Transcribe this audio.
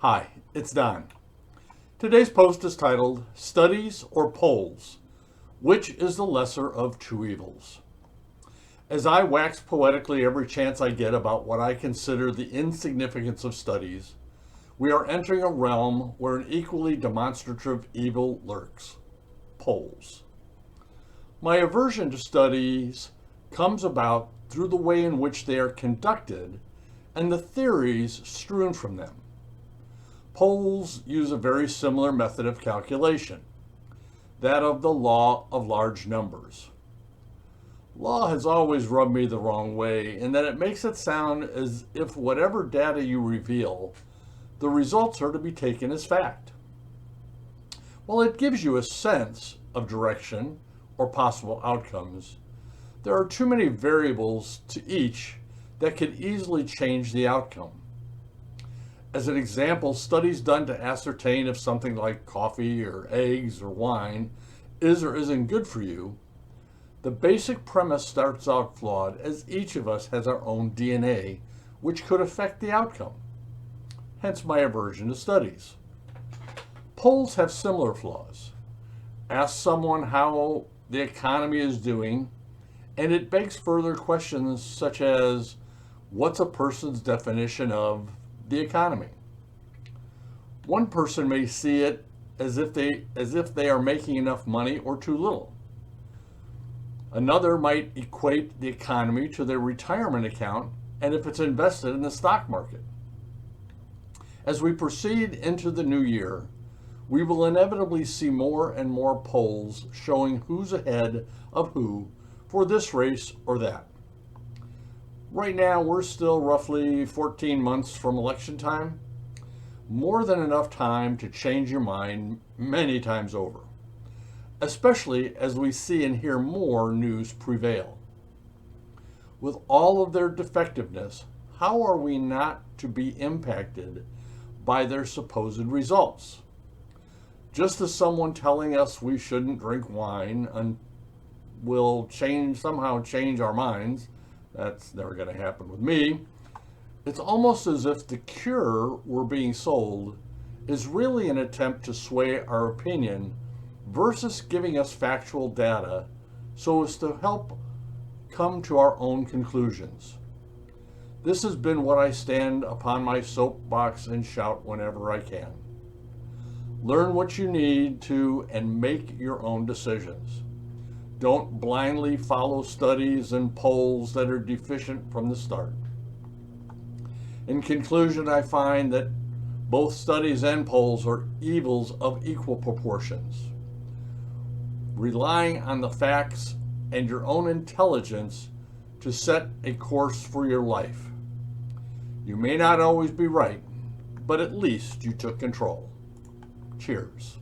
Hi, it's Don. Today's post is titled Studies or Polls? Which is the lesser of two evils? As I wax poetically every chance I get about what I consider the insignificance of studies, we are entering a realm where an equally demonstrative evil lurks: polls. My aversion to studies comes about through the way in which they are conducted and the theories strewn from them. Polls use a very similar method of calculation, that of the law of large numbers. Law has always rubbed me the wrong way in that it makes it sound as if whatever data you reveal, the results are to be taken as fact. While it gives you a sense of direction or possible outcomes, there are too many variables to each that could easily change the outcome. As an example, studies done to ascertain if something like coffee or eggs or wine is or isn't good for you, the basic premise starts out flawed, as each of us has our own DNA, which could affect the outcome. Hence my aversion to studies. Polls have similar flaws. Ask someone how the economy is doing, and it begs further questions such as, what's a person's definition of the economy? One person may see it as if they are making enough money or too little. Another might equate the economy to their retirement account and if it's invested in the stock market. As we proceed into the new year, we will inevitably see more and more polls showing who's ahead of who for this race or that. Right now, we're still roughly 14 months from election time. More than enough time to change your mind many times over, especially as we see and hear more news prevail. With all of their defectiveness, how are we not to be impacted by their supposed results? Just as someone telling us we shouldn't drink wine will somehow change our minds, that's never going to happen with me. It's almost as if the cure we're being sold is really an attempt to sway our opinion versus giving us factual data so as to help come to our own conclusions. This has been what I stand upon my soapbox and shout whenever I can. Learn what you need to and make your own decisions. Don't blindly follow studies and polls that are deficient from the start. In conclusion, I find that both studies and polls are evils of equal proportions. Relying on the facts and your own intelligence to set a course for your life. You may not always be right, but at least you took control. Cheers.